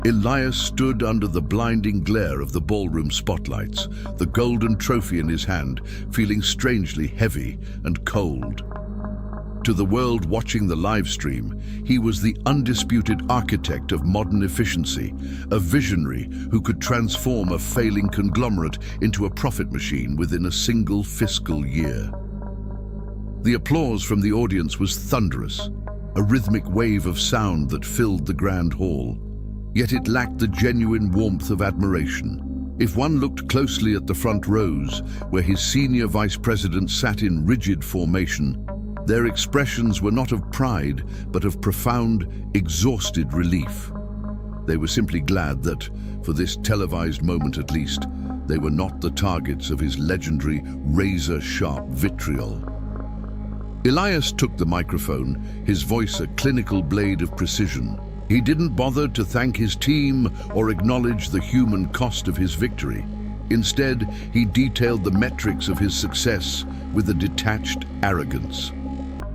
Elias stood under the blinding glare of the ballroom spotlights, the golden trophy in his hand, feeling strangely heavy and cold. To the world watching the live stream, he was the undisputed architect of modern efficiency, a visionary who could transform a failing conglomerate into a profit machine within a single fiscal year. The applause from the audience was thunderous, a rhythmic wave of sound that filled the grand hall. Yet it lacked the genuine warmth of admiration. If one looked closely at the front rows, where his senior vice presidents sat in rigid formation, their expressions were not of pride, but of profound, exhausted relief. They were simply glad that, for this televised moment at least, they were not the targets of his legendary razor-sharp vitriol. Elias took the microphone, his voice a clinical blade of precision. He didn't bother to thank his team or acknowledge the human cost of his victory. Instead, he detailed the metrics of his success with a detached arrogance.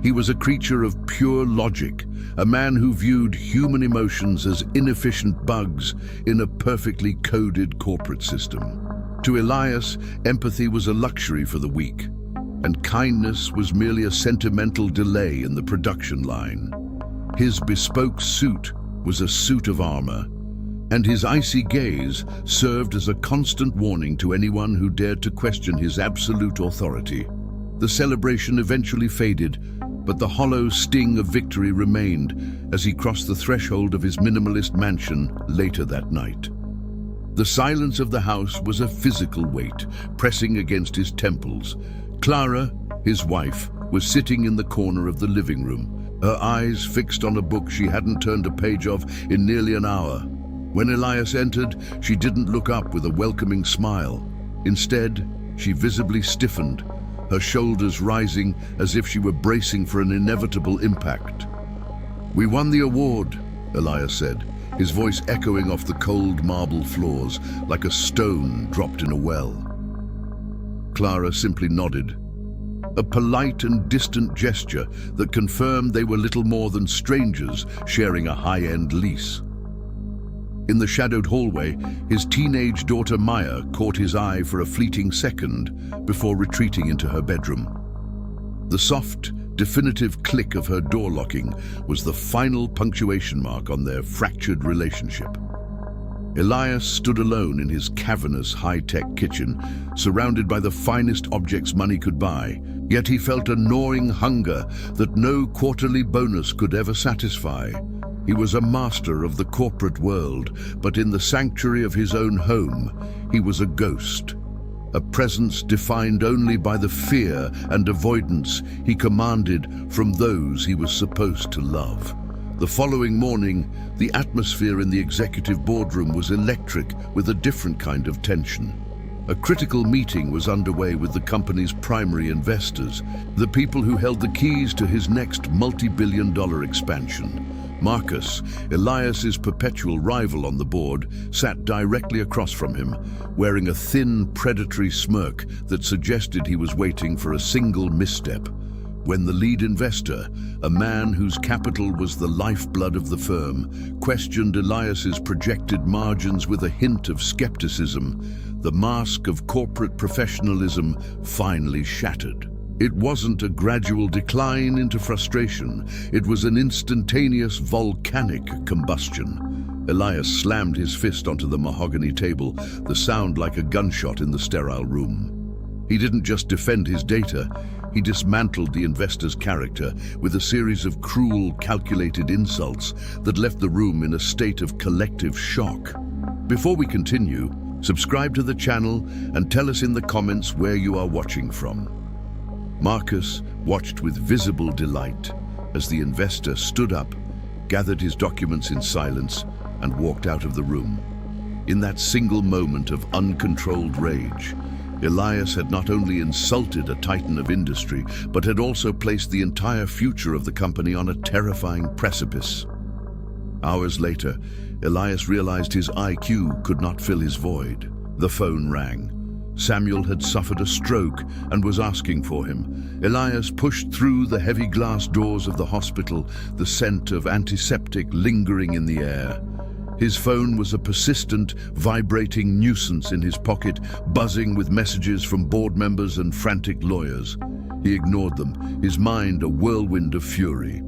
He was a creature of pure logic, a man who viewed human emotions as inefficient bugs in a perfectly coded corporate system. To Elias, empathy was a luxury for the weak, and kindness was merely a sentimental delay in the production line. His bespoke suit was a suit of armor, and his icy gaze served as a constant warning to anyone who dared to question his absolute authority. The celebration eventually faded, but the hollow sting of victory remained as he crossed the threshold of his minimalist mansion later that night. The silence of the house was a physical weight, pressing against his temples. Clara, his wife, was sitting in the corner of the living room, her eyes fixed on a book she hadn't turned a page of in nearly an hour. When Elias entered, she didn't look up with a welcoming smile. Instead, she visibly stiffened, her shoulders rising as if she were bracing for an inevitable impact. "We won the award," Elias said, his voice echoing off the cold marble floors like a stone dropped in a well. Clara simply nodded, a polite and distant gesture that confirmed they were little more than strangers sharing a high-end lease. In the shadowed hallway, his teenage daughter Maya caught his eye for a fleeting second before retreating into her bedroom. The soft, definitive click of her door locking was the final punctuation mark on their fractured relationship. Elias stood alone in his cavernous high-tech kitchen, surrounded by the finest objects money could buy, yet he felt a gnawing hunger that no quarterly bonus could ever satisfy. He was a master of the corporate world, but in the sanctuary of his own home, he was a ghost. A presence defined only by the fear and avoidance he commanded from those he was supposed to love. The following morning, the atmosphere in the executive boardroom was electric with a different kind of tension. A critical meeting was underway with the company's primary investors, the people who held the keys to his next multi-billion-dollar expansion. Marcus, Elias's perpetual rival on the board, sat directly across from him, wearing a thin, predatory smirk that suggested he was waiting for a single misstep. When the lead investor, a man whose capital was the lifeblood of the firm, questioned Elias's projected margins with a hint of skepticism, the mask of corporate professionalism finally shattered. It wasn't a gradual decline into frustration, it was an instantaneous volcanic combustion. Elias slammed his fist onto the mahogany table, the sound like a gunshot in the sterile room. He didn't just defend his data, he dismantled the investor's character with a series of cruel, calculated insults that left the room in a state of collective shock. Before we continue, subscribe to the channel and tell us in the comments where you are watching from. Marcus watched with visible delight as the investor stood up, gathered his documents in silence, and walked out of the room. In that single moment of uncontrolled rage, Elias had not only insulted a titan of industry, but had also placed the entire future of the company on a terrifying precipice. Hours later, Elias realized his IQ could not fill his void. The phone rang. Samuel had suffered a stroke and was asking for him. Elias pushed through the heavy glass doors of the hospital, the scent of antiseptic lingering in the air. His phone was a persistent, vibrating nuisance in his pocket, buzzing with messages from board members and frantic lawyers. He ignored them, his mind a whirlwind of fury.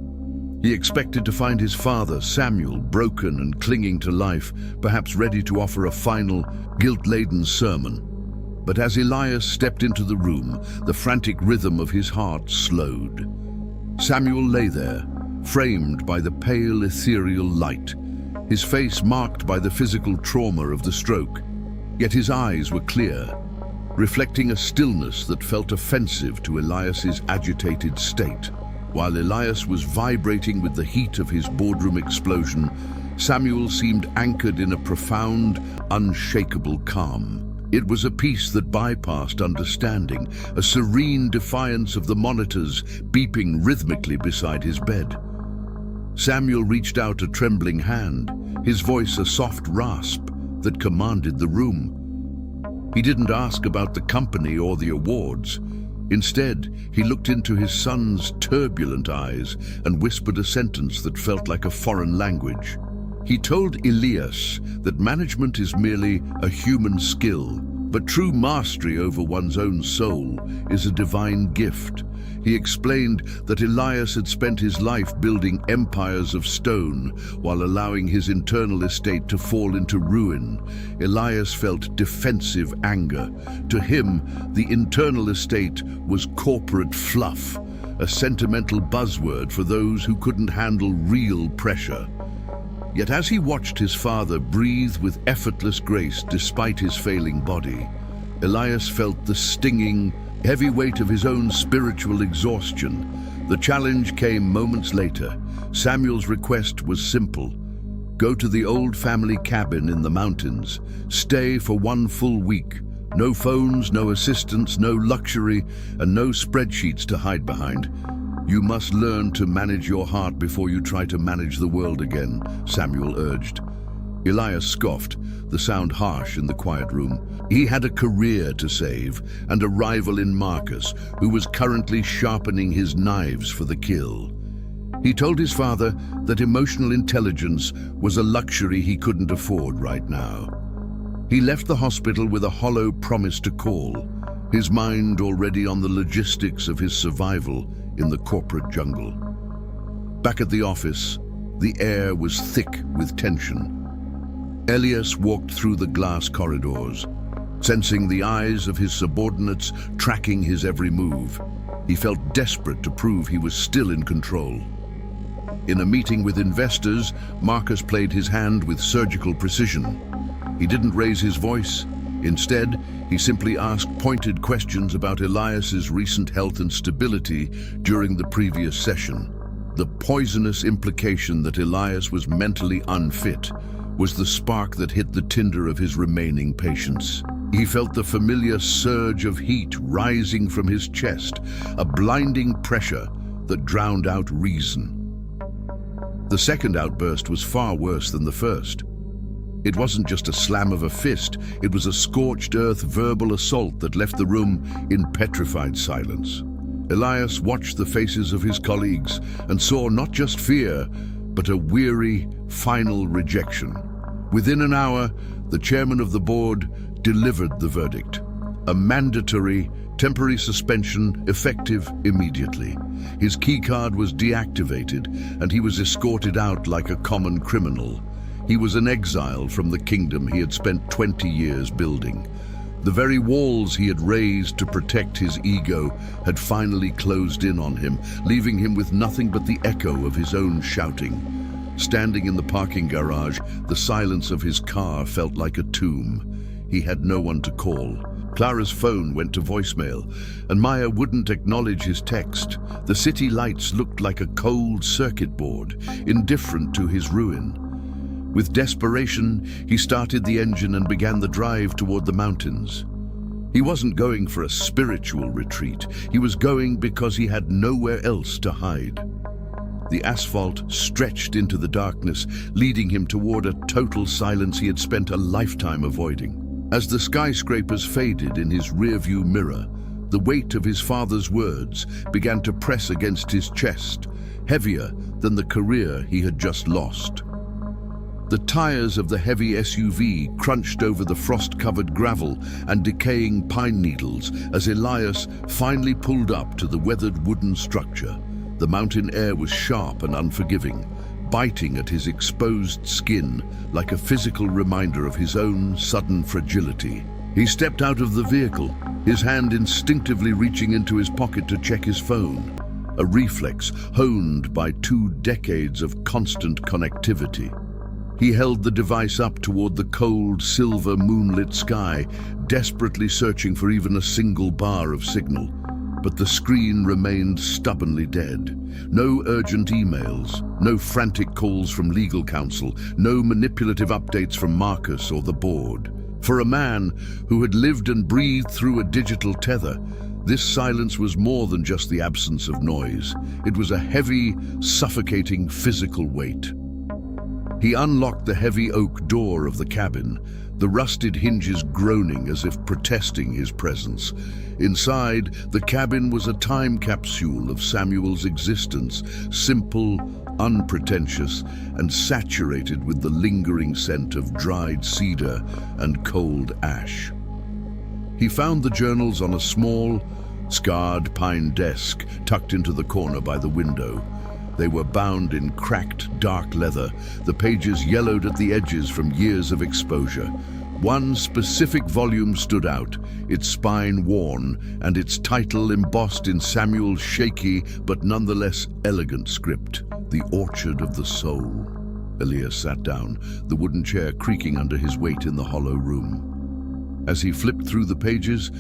He expected to find his father, Samuel, broken and clinging to life, perhaps ready to offer a final, guilt-laden sermon. But as Elias stepped into the room, the frantic rhythm of his heart slowed. Samuel lay there, framed by the pale, ethereal light, his face marked by the physical trauma of the stroke. Yet his eyes were clear, reflecting a stillness that felt offensive to Elias's agitated state. While Elias was vibrating with the heat of his boardroom explosion, Samuel seemed anchored in a profound, unshakable calm. It was a peace that bypassed understanding, a serene defiance of the monitors beeping rhythmically beside his bed. Samuel reached out a trembling hand, his voice a soft rasp that commanded the room. He didn't ask about the company or the awards. Instead, he looked into his son's turbulent eyes and whispered a sentence that felt like a foreign language. He told Elias that management is merely a human skill, but true mastery over one's own soul is a divine gift. He explained that Elias had spent his life building empires of stone while allowing his internal estate to fall into ruin. Elias felt defensive anger. To him, the internal estate was corporate fluff, a sentimental buzzword for those who couldn't handle real pressure. Yet as he watched his father breathe with effortless grace despite his failing body, Elias felt the stinging, heavy weight of his own spiritual exhaustion. The challenge came moments later. Samuel's request was simple. Go to the old family cabin in the mountains. Stay for 1 full week. No phones, no assistants, no luxury, and no spreadsheets to hide behind. You must learn to manage your heart before you try to manage the world again, Samuel urged. Elias scoffed, the sound harsh in the quiet room. He had a career to save and a rival in Marcus, who was currently sharpening his knives for the kill. He told his father that emotional intelligence was a luxury he couldn't afford right now. He left the hospital with a hollow promise to call, his mind already on the logistics of his survival in the corporate jungle. Back at the office, the air was thick with tension. Elias walked through the glass corridors, sensing the eyes of his subordinates tracking his every move. He felt desperate to prove he was still in control. In a meeting with investors, Marcus played his hand with surgical precision. He didn't raise his voice. Instead, he simply asked pointed questions about Elias's recent health and stability during the previous session. The poisonous implication that Elias was mentally unfit was the spark that hit the tinder of his remaining patience. He felt the familiar surge of heat rising from his chest, a blinding pressure that drowned out reason. The second outburst was far worse than the first. It wasn't just a slam of a fist, it was a scorched earth verbal assault that left the room in petrified silence. Elias watched the faces of his colleagues and saw not just fear, but a weary, final rejection. Within an hour, the chairman of the board delivered the verdict. A mandatory, temporary suspension, effective immediately. His keycard was deactivated, and he was escorted out like a common criminal. He was an exile from the kingdom he had spent 20 years building. The very walls he had raised to protect his ego had finally closed in on him, leaving him with nothing but the echo of his own shouting. Standing in the parking garage, the silence of his car felt like a tomb. He had no one to call. Clara's phone went to voicemail, and Maya wouldn't acknowledge his text. The city lights looked like a cold circuit board, indifferent to his ruin. With desperation, he started the engine and began the drive toward the mountains. He wasn't going for a spiritual retreat. He was going because he had nowhere else to hide. The asphalt stretched into the darkness, leading him toward a total silence he had spent a lifetime avoiding. As the skyscrapers faded in his rearview mirror, the weight of his father's words began to press against his chest, heavier than the career he had just lost. The tires of the heavy SUV crunched over the frost-covered gravel and decaying pine needles as Elias finally pulled up to the weathered wooden structure. The mountain air was sharp and unforgiving, biting at his exposed skin like a physical reminder of his own sudden fragility. He stepped out of the vehicle, his hand instinctively reaching into his pocket to check his phone, a reflex honed by 2 decades of constant connectivity. He held the device up toward the cold, silver, moonlit sky, desperately searching for even a single bar of signal. But the screen remained stubbornly dead. No urgent emails, no frantic calls from legal counsel, no manipulative updates from Marcus or the board. For a man who had lived and breathed through a digital tether, this silence was more than just the absence of noise. It was a heavy, suffocating physical weight. He unlocked the heavy oak door of the cabin, the rusted hinges groaning as if protesting his presence. Inside, the cabin was a time capsule of Samuel's existence, simple, unpretentious, and saturated with the lingering scent of dried cedar and cold ash. He found the journals on a small, scarred pine desk tucked into the corner by the window. They were bound in cracked, dark leather, the pages yellowed at the edges from years of exposure. One specific volume stood out, its spine worn, and its title embossed in Samuel's shaky but nonetheless elegant script, The Orchard of the Soul. Elias sat down, the wooden chair creaking under his weight in the hollow room. As he flipped through the pages,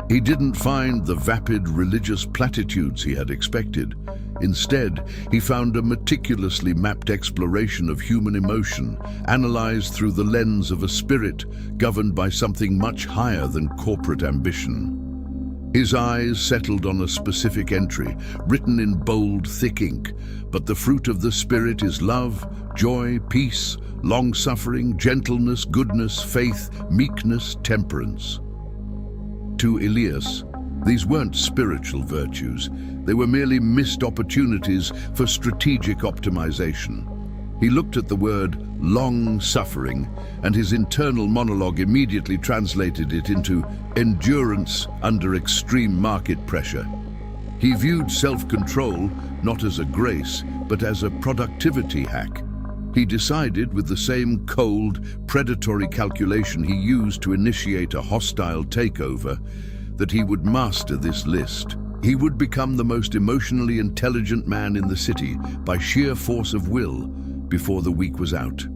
he didn't find the vapid religious platitudes he had expected. Instead, he found a meticulously mapped exploration of human emotion, analyzed through the lens of a spirit governed by something much higher than corporate ambition. His eyes settled on a specific entry, written in bold, thick ink. But the fruit of the Spirit is love, joy, peace, long-suffering, gentleness, goodness, faith, meekness, temperance. To Elias, these weren't spiritual virtues. They were merely missed opportunities for strategic optimization. He looked at the word long-suffering, and his internal monologue immediately translated it into endurance under extreme market pressure. He viewed self-control not as a grace, but as a productivity hack. He decided, with the same cold, predatory calculation he used to initiate a hostile takeover, that he would master this list. He would become the most emotionally intelligent man in the city by sheer force of will before the week was out.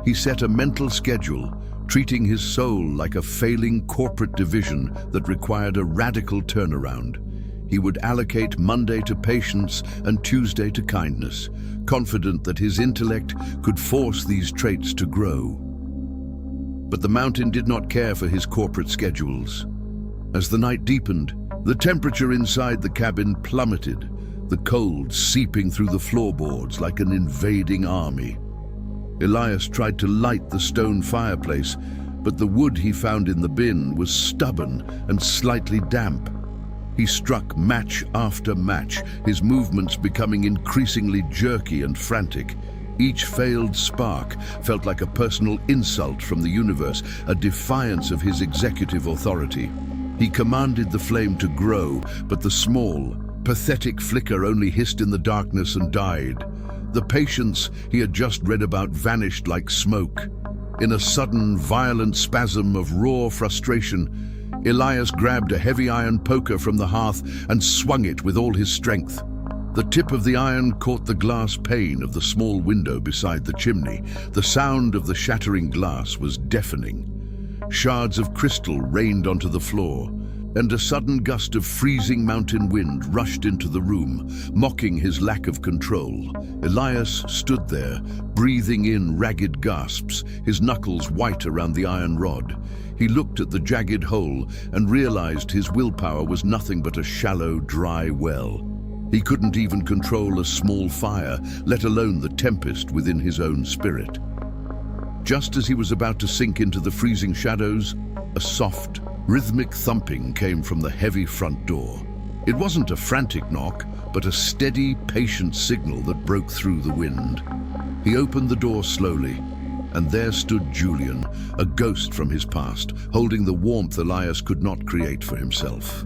He set a mental schedule, treating his soul like a failing corporate division that required a radical turnaround. He would allocate Monday to patience and Tuesday to kindness, confident that his intellect could force these traits to grow. But the mountain did not care for his corporate schedules. As the night deepened, the temperature inside the cabin plummeted, the cold seeping through the floorboards like an invading army. Elias tried to light the stone fireplace, but the wood he found in the bin was stubborn and slightly damp. He struck match after match, his movements becoming increasingly jerky and frantic. Each failed spark felt like a personal insult from the universe, a defiance of his executive authority. He commanded the flame to grow, but the small, pathetic flicker only hissed in the darkness and died. The patience he had just read about vanished like smoke. In a sudden, violent spasm of raw frustration, Elias grabbed a heavy iron poker from the hearth and swung it with all his strength. The tip of the iron caught the glass pane of the small window beside the chimney. The sound of the shattering glass was deafening. Shards of crystal rained onto the floor, and a sudden gust of freezing mountain wind rushed into the room, mocking his lack of control. Elias stood there, breathing in ragged gasps, his knuckles white around the iron rod. He looked at the jagged hole and realized his willpower was nothing but a shallow, dry well. He couldn't even control a small fire, let alone the tempest within his own spirit. Just as he was about to sink into the freezing shadows, a soft, rhythmic thumping came from the heavy front door. It wasn't a frantic knock, but a steady, patient signal that broke through the wind. He opened the door slowly, and there stood Julian, a ghost from his past, holding the warmth Elias could not create for himself.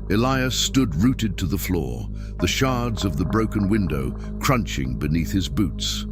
Elias stood rooted to the floor, the shards of the broken window crunching beneath his boots.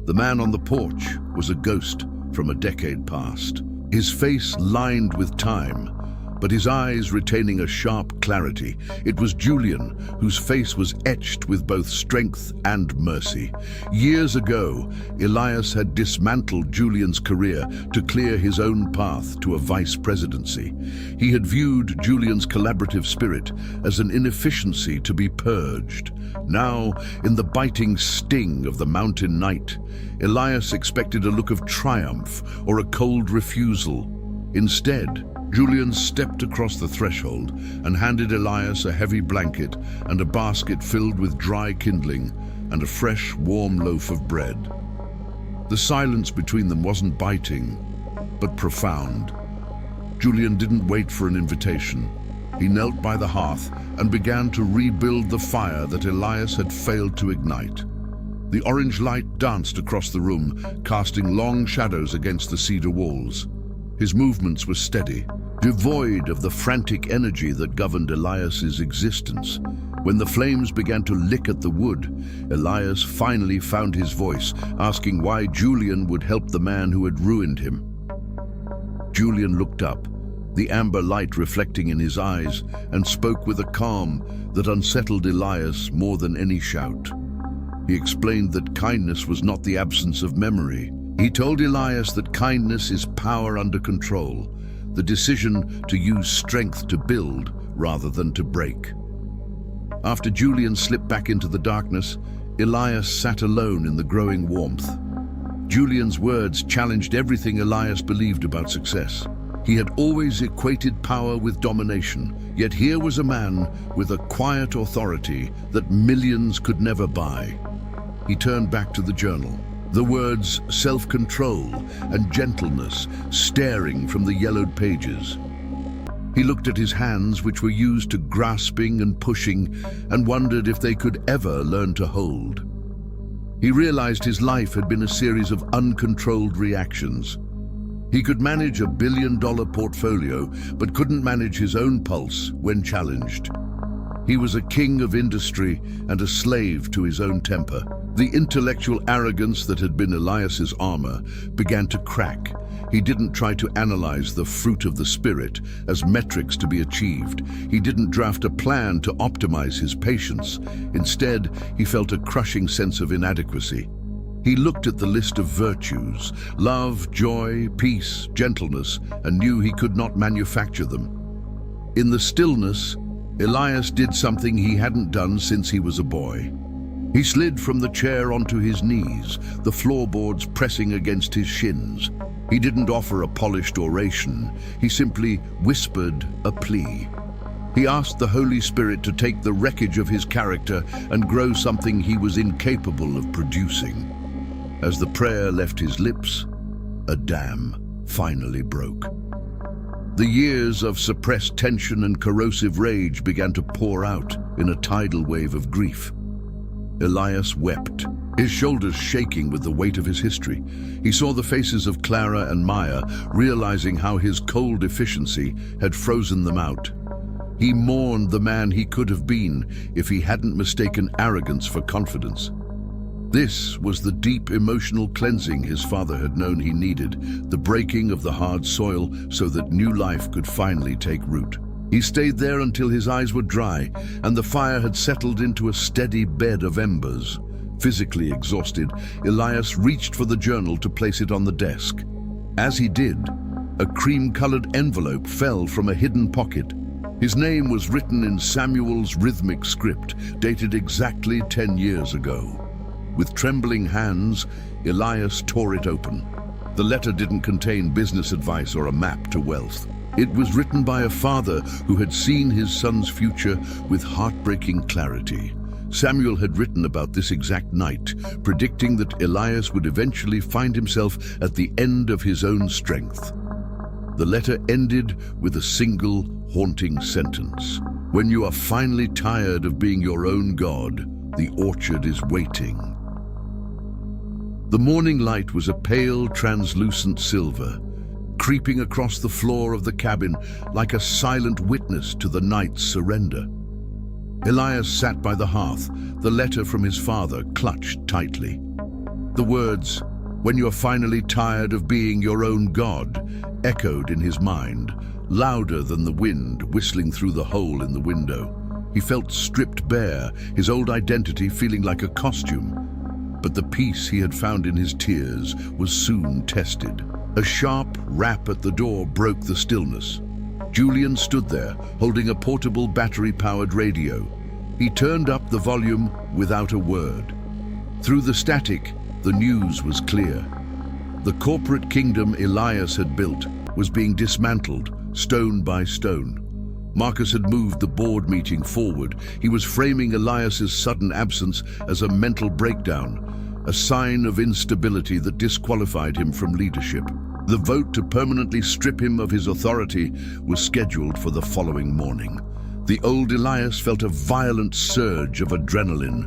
The man on the porch was a ghost from a decade past, his face lined with time, but his eyes retaining a sharp clarity. It was Julian, whose face was etched with both strength and mercy. Years ago, Elias had dismantled Julian's career to clear his own path to a vice presidency. He had viewed Julian's collaborative spirit as an inefficiency to be purged. Now, in the biting sting of the mountain night, Elias expected a look of triumph or a cold refusal. Instead, Julian stepped across the threshold and handed Elias a heavy blanket and a basket filled with dry kindling and a fresh, warm loaf of bread. The silence between them wasn't biting, but profound. Julian didn't wait for an invitation. He knelt by the hearth and began to rebuild the fire that Elias had failed to ignite. The orange light danced across the room, casting long shadows against the cedar walls. His movements were steady, devoid of the frantic energy that governed Elias's existence. When the flames began to lick at the wood, Elias finally found his voice, asking why Julian would help the man who had ruined him. Julian looked up, the amber light reflecting in his eyes, and spoke with a calm that unsettled Elias more than any shout. He explained that kindness was not the absence of memory. He told Elias that kindness is power under control, the decision to use strength to build rather than to break. After Julian slipped back into the darkness, Elias sat alone in the growing warmth. Julian's words challenged everything Elias believed about success. He had always equated power with domination, yet here was a man with a quiet authority that millions could never buy. He turned back to the journal, the words self-control and gentleness staring from the yellowed pages. He looked at his hands, which were used to grasping and pushing, and wondered if they could ever learn to hold. He realized his life had been a series of uncontrolled reactions. He could manage $1 billion portfolio, but couldn't manage his own pulse when challenged. He was a king of industry and a slave to his own temper. The intellectual arrogance that had been Elias's armor began to crack. He didn't try to analyze the fruit of the spirit as metrics to be achieved. He didn't draft a plan to optimize his patience. Instead, he felt a crushing sense of inadequacy. He looked at the list of virtues, love, joy, peace, gentleness, and knew he could not manufacture them. In the stillness, Elias did something he hadn't done since he was a boy. He slid from the chair onto his knees, the floorboards pressing against his shins. He didn't offer a polished oration. He simply whispered a plea. He asked the Holy Spirit to take the wreckage of his character and grow something he was incapable of producing. As the prayer left his lips, a dam finally broke. The years of suppressed tension and corrosive rage began to pour out in a tidal wave of grief. Elias wept, his shoulders shaking with the weight of his history. He saw the faces of Clara and Maya, realizing how his cold efficiency had frozen them out. He mourned the man he could have been if he hadn't mistaken arrogance for confidence. This was the deep emotional cleansing his father had known he needed, the breaking of the hard soil so that new life could finally take root. He stayed there until his eyes were dry and the fire had settled into a steady bed of embers. Physically exhausted, Elias reached for the journal to place it on the desk. As he did, a cream-colored envelope fell from a hidden pocket. His name was written in Samuel's rhythmic script, dated exactly 10 years ago. With trembling hands, Elias tore it open. The letter didn't contain business advice or a map to wealth. It was written by a father who had seen his son's future with heartbreaking clarity. Samuel had written about this exact night, predicting that Elias would eventually find himself at the end of his own strength. The letter ended with a single haunting sentence. When you are finally tired of being your own god, the orchard is waiting. The morning light was a pale, translucent silver, creeping across the floor of the cabin like a silent witness to the night's surrender. Elias sat by the hearth, the letter from his father clutched tightly. The words, "When you're finally tired of being your own God," echoed in his mind, louder than the wind whistling through the hole in the window. He felt stripped bare, his old identity feeling like a costume. But the peace he had found in his tears was soon tested. A sharp rap at the door broke the stillness. Julian stood there, holding a portable battery-powered radio. He turned up the volume without a word. Through the static, the news was clear. The corporate kingdom Elias had built was being dismantled, stone by stone. Marcus had moved the board meeting forward. He was framing Elias's sudden absence as a mental breakdown, a sign of instability that disqualified him from leadership. The vote to permanently strip him of his authority was scheduled for the following morning. The old Elias felt a violent surge of adrenaline.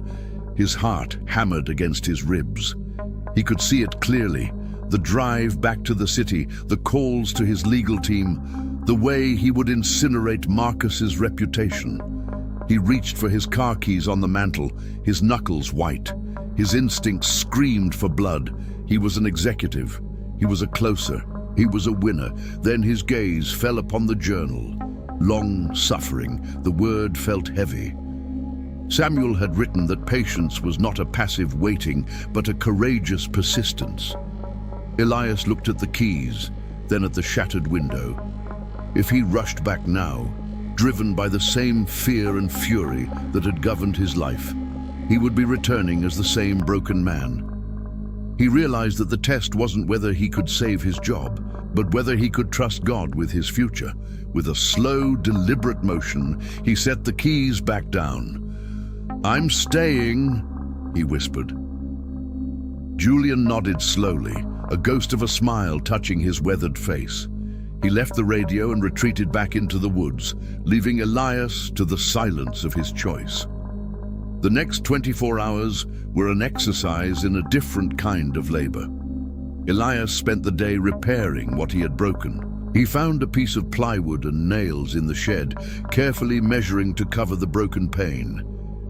His heart hammered against his ribs. He could see it clearly. The drive back to the city, the calls to his legal team, the way he would incinerate Marcus's reputation. He reached for his car keys on the mantel, his knuckles white. His instincts screamed for blood. He was an executive. He was a closer. He was a winner. Then his gaze fell upon the journal. Long suffering. The word felt heavy. Samuel had written that patience was not a passive waiting, but a courageous persistence. Elias looked at the keys, then at the shattered window. If he rushed back now, driven by the same fear and fury that had governed his life, he would be returning as the same broken man. He realized that the test wasn't whether he could save his job, but whether he could trust God with his future. With a slow, deliberate motion, he set the keys back down. "I'm staying," he whispered. Julian nodded slowly, a ghost of a smile touching his weathered face. He left the radio and retreated back into the woods, leaving Elias to the silence of his choice. The next 24 hours were an exercise in a different kind of labor. Elias spent the day repairing what he had broken. He found a piece of plywood and nails in the shed, carefully measuring to cover the broken pane.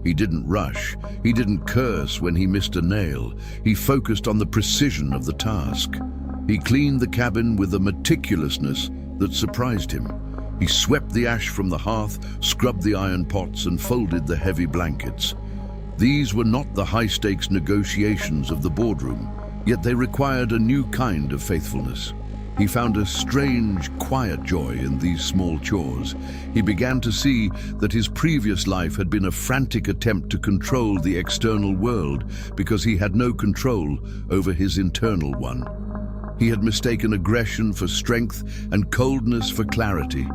He didn't rush. He didn't curse when he missed a nail. He focused on the precision of the task. He cleaned the cabin with a meticulousness that surprised him. He swept the ash from the hearth, scrubbed the iron pots, and folded the heavy blankets. These were not the high-stakes negotiations of the boardroom, yet they required a new kind of faithfulness. He found a strange, quiet joy in these small chores. He began to see that his previous life had been a frantic attempt to control the external world because he had no control over his internal one. He had mistaken aggression for strength and coldness for clarity.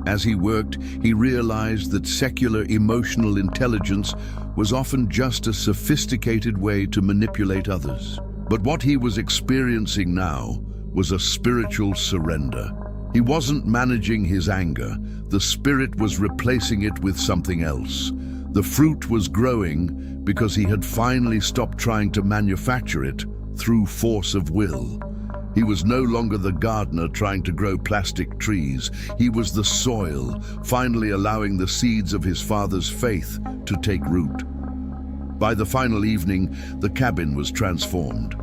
As he worked, he realized that secular emotional intelligence was often just a sophisticated way to manipulate others. But what he was experiencing now was a spiritual surrender. He wasn't managing his anger. The spirit was replacing it with something else. The fruit was growing because he had finally stopped trying to manufacture it through force of will. He was no longer the gardener trying to grow plastic trees. He was the soil, finally allowing the seeds of his father's faith to take root. By the final evening, the cabin was transformed.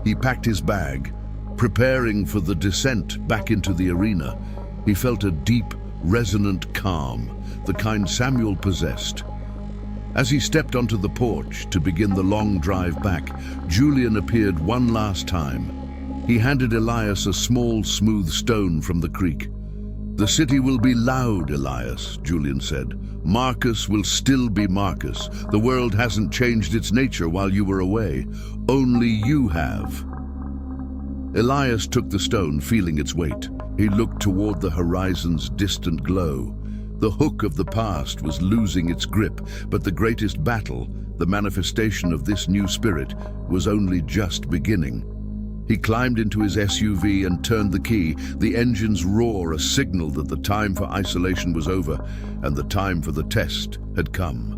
He packed his bag, preparing for the descent back into the arena. He felt a deep, resonant calm, the kind Samuel possessed. As he stepped onto the porch to begin the long drive back, Julian appeared one last time. He handed Elias a small, smooth stone from the creek. "The city will be loud, Elias," Julian said. "Marcus will still be Marcus. The world hasn't changed its nature while you were away. Only you have." Elias took the stone, feeling its weight. He looked toward the horizon's distant glow. The hook of the past was losing its grip, but the greatest battle, the manifestation of this new spirit, was only just beginning. He climbed into his SUV and turned the key, the engine's roar a signal that the time for isolation was over and the time for the test had come.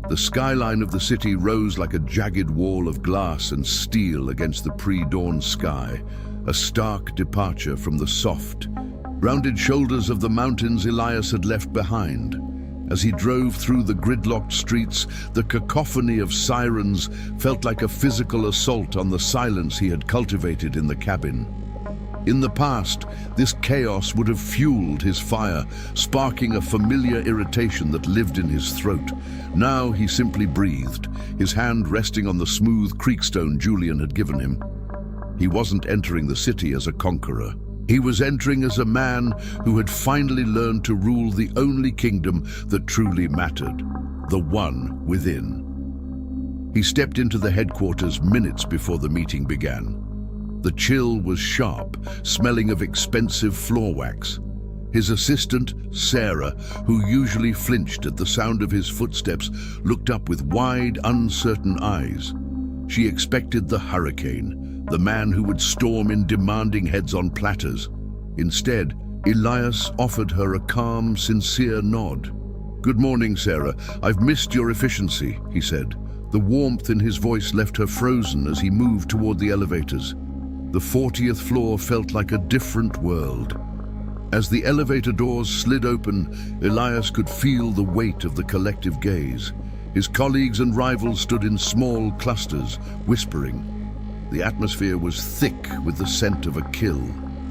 The skyline of the city rose like a jagged wall of glass and steel against the pre-dawn sky, a stark departure from the soft, rounded shoulders of the mountains Elias had left behind. As he drove through the gridlocked streets, the cacophony of sirens felt like a physical assault on the silence he had cultivated in the cabin. In the past, this chaos would have fueled his fire, sparking a familiar irritation that lived in his throat. Now he simply breathed, his hand resting on the smooth creekstone Julian had given him. He wasn't entering the city as a conqueror. He was entering as a man who had finally learned to rule the only kingdom that truly mattered, the one within. He stepped into the headquarters minutes before the meeting began. The chill was sharp, smelling of expensive floor wax. His assistant, Sarah, who usually flinched at the sound of his footsteps, looked up with wide, uncertain eyes. She expected the hurricane, the man who would storm in demanding heads on platters. Instead, Elias offered her a calm, sincere nod. "Good morning, Sarah. I've missed your efficiency," he said. The warmth in his voice left her frozen as he moved toward the elevators. The 40th floor felt like a different world. As the elevator doors slid open, Elias could feel the weight of the collective gaze. His colleagues and rivals stood in small clusters, whispering. The atmosphere was thick with the scent of a kill.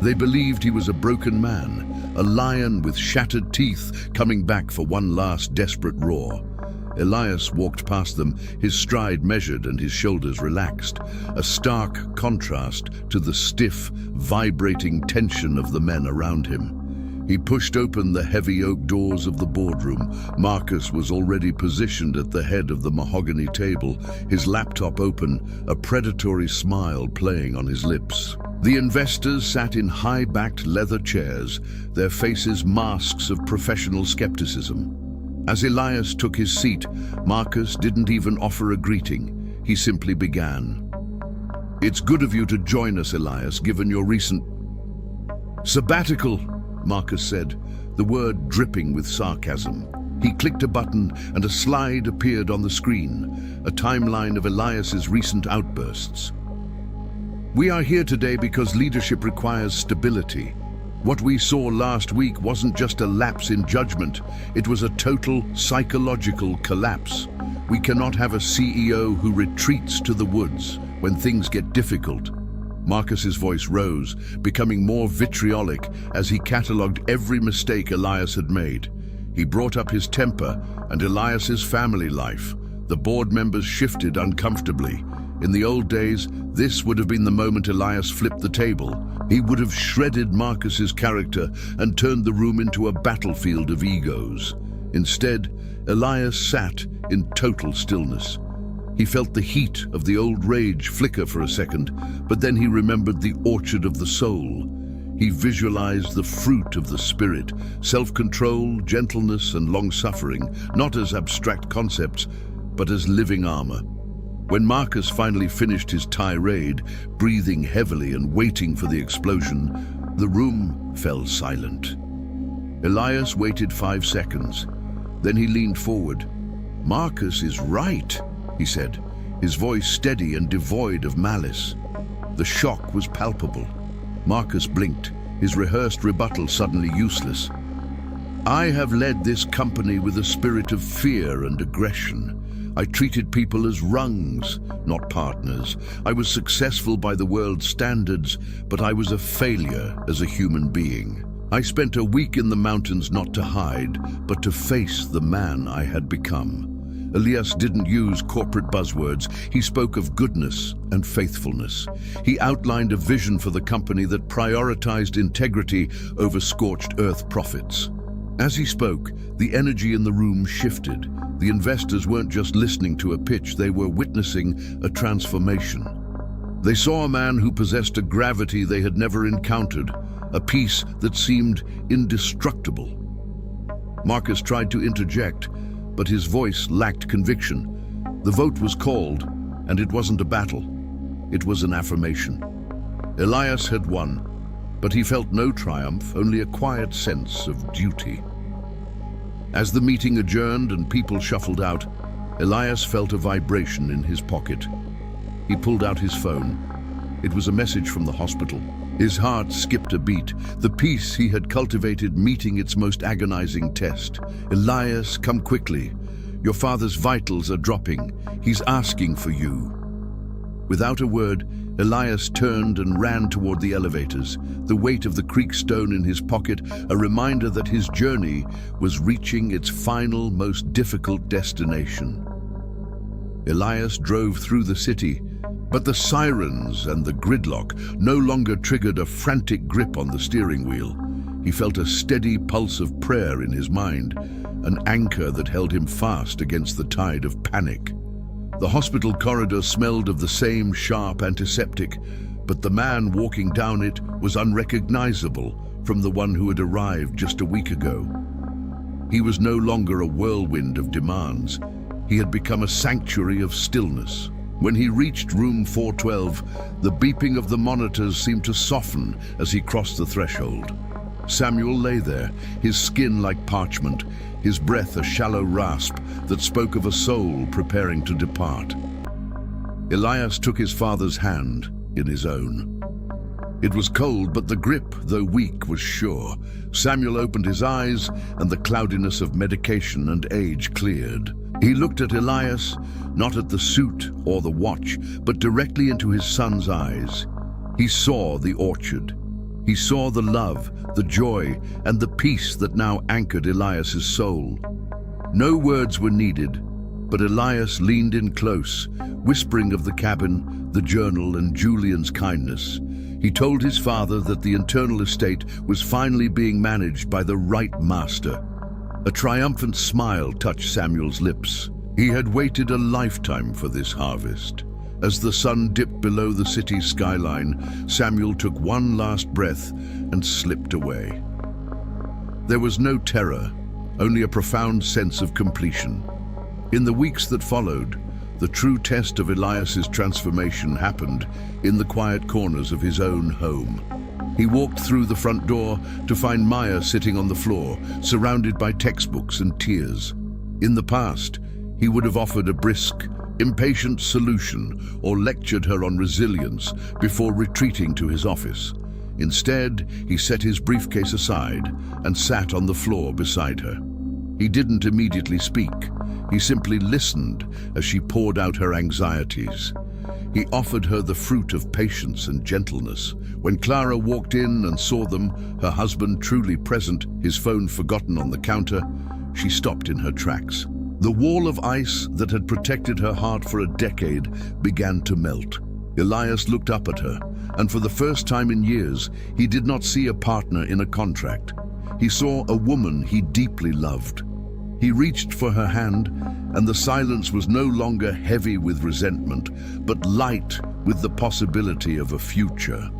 They believed he was a broken man, a lion with shattered teeth coming back for one last desperate roar. Elias walked past them, his stride measured and his shoulders relaxed, a stark contrast to the stiff, vibrating tension of the men around him. He pushed open the heavy oak doors of the boardroom. Marcus was already positioned at the head of the mahogany table, his laptop open, a predatory smile playing on his lips. The investors sat in high-backed leather chairs, their faces masks of professional skepticism. As Elias took his seat, Marcus didn't even offer a greeting. He simply began. "It's good of you to join us, Elias, given your recent sabbatical," Marcus said, the word dripping with sarcasm. He clicked a button and a slide appeared on the screen, a timeline of Elias's recent outbursts. "We are here today because leadership requires stability. What we saw last week wasn't just a lapse in judgment, it was a total psychological collapse. We cannot have a CEO who retreats to the woods when things get difficult." Marcus's voice rose, becoming more vitriolic as he catalogued every mistake Elias had made. He brought up his temper and Elias's family life. The board members shifted uncomfortably. In the old days, this would have been the moment Elias flipped the table. He would have shredded Marcus's character and turned the room into a battlefield of egos. Instead, Elias sat in total stillness. He felt the heat of the old rage flicker for a second, but then he remembered the orchard of the soul. He visualized the fruit of the spirit, self-control, gentleness, and long-suffering, not as abstract concepts, but as living armor. When Marcus finally finished his tirade, breathing heavily and waiting for the explosion, the room fell silent. Elias waited 5 seconds. Then he leaned forward. "Marcus is right," he said, his voice steady and devoid of malice. The shock was palpable. Marcus blinked, his rehearsed rebuttal suddenly useless. "I have led this company with a spirit of fear and aggression. I treated people as rungs, not partners. I was successful by the world's standards, but I was a failure as a human being. I spent a week in the mountains not to hide, but to face the man I had become." Elias didn't use corporate buzzwords. He spoke of goodness and faithfulness. He outlined a vision for the company that prioritized integrity over scorched earth profits. As he spoke, the energy in the room shifted. The investors weren't just listening to a pitch, they were witnessing a transformation. They saw a man who possessed a gravity they had never encountered, a peace that seemed indestructible. Marcus tried to interject, but his voice lacked conviction. The vote was called, and it wasn't a battle. It was an affirmation. Elias had won, but he felt no triumph, only a quiet sense of duty. As the meeting adjourned and people shuffled out, Elias felt a vibration in his pocket. He pulled out his phone. It was a message from the hospital. His heart skipped a beat, the peace he had cultivated meeting its most agonizing test. "Elias, come quickly. Your father's vitals are dropping. He's asking for you." Without a word, Elias turned and ran toward the elevators, the weight of the creek stone in his pocket, a reminder that his journey was reaching its final, most difficult destination. Elias drove through the city, but the sirens and the gridlock no longer triggered a frantic grip on the steering wheel. He felt a steady pulse of prayer in his mind, an anchor that held him fast against the tide of panic. The hospital corridor smelled of the same sharp antiseptic, but the man walking down it was unrecognizable from the one who had arrived just a week ago. He was no longer a whirlwind of demands. He had become a sanctuary of stillness. When he reached room 412, the beeping of the monitors seemed to soften as he crossed the threshold. Samuel lay there, his skin like parchment, his breath a shallow rasp that spoke of a soul preparing to depart. Elias took his father's hand in his own. It was cold, but the grip, though weak, was sure. Samuel opened his eyes, and the cloudiness of medication and age cleared. He looked at Elias, not at the suit or the watch, but directly into his son's eyes. He saw the orchard. He saw the love, the joy, and the peace that now anchored Elias's soul. No words were needed, but Elias leaned in close, whispering of the cabin, the journal, and Julian's kindness. He told his father that the internal estate was finally being managed by the right master. A triumphant smile touched Samuel's lips. He had waited a lifetime for this harvest. As the sun dipped below the city's skyline, Samuel took one last breath and slipped away. There was no terror, only a profound sense of completion. In the weeks that followed, the true test of Elias's transformation happened in the quiet corners of his own home. He walked through the front door to find Maya sitting on the floor, surrounded by textbooks and tears. In the past, he would have offered a brisk, impatient solution or lectured her on resilience before retreating to his office. Instead, he set his briefcase aside and sat on the floor beside her. He didn't immediately speak. He simply listened as she poured out her anxieties. He offered her the fruit of patience and gentleness. When Clara walked in and saw them, her husband truly present, his phone forgotten on the counter, she stopped in her tracks. The wall of ice that had protected her heart for a decade began to melt. Elias looked up at her, and for the first time in years, he did not see a partner in a contract. He saw a woman he deeply loved. He reached for her hand, and the silence was no longer heavy with resentment, but light with the possibility of a future.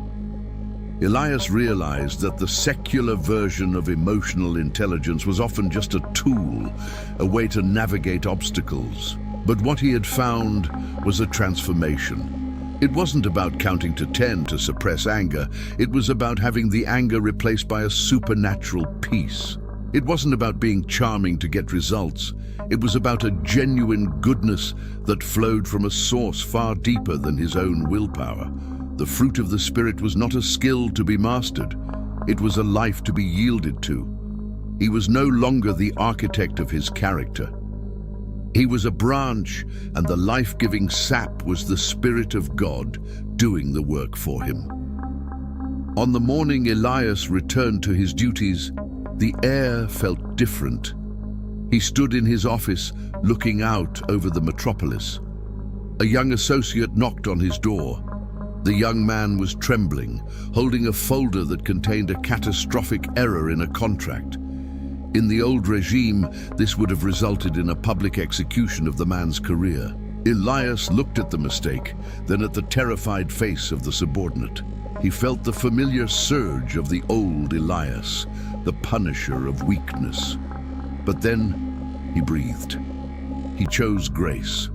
Elias realized that the secular version of emotional intelligence was often just a tool, a way to navigate obstacles. But what he had found was a transformation. It wasn't about counting to 10 to suppress anger. It was about having the anger replaced by a supernatural peace. It wasn't about being charming to get results. It was about a genuine goodness that flowed from a source far deeper than his own willpower. The fruit of the Spirit was not a skill to be mastered. It was a life to be yielded to. He was no longer the architect of his character. He was a branch, and the life-giving sap was the Spirit of God doing the work for him. On the morning Elias returned to his duties, the air felt different. He stood in his office, looking out over the metropolis. A young associate knocked on his door. The young man was trembling, holding a folder that contained a catastrophic error in a contract. In the old regime, this would have resulted in a public execution of the man's career. Elias looked at the mistake, then at the terrified face of the subordinate. He felt the familiar surge of the old Elias, the punisher of weakness. But then he breathed. He chose grace.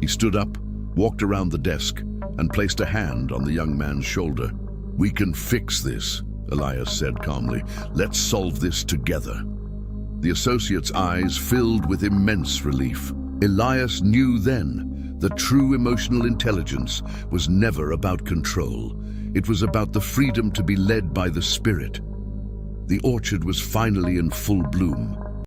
He stood up, walked around the desk, and placed a hand on the young man's shoulder. "We can fix this," Elias said calmly. "Let's solve this together." The associate's eyes filled with immense relief. Elias knew then that true emotional intelligence was never about control. It was about the freedom to be led by the Spirit. The orchard was finally in full bloom.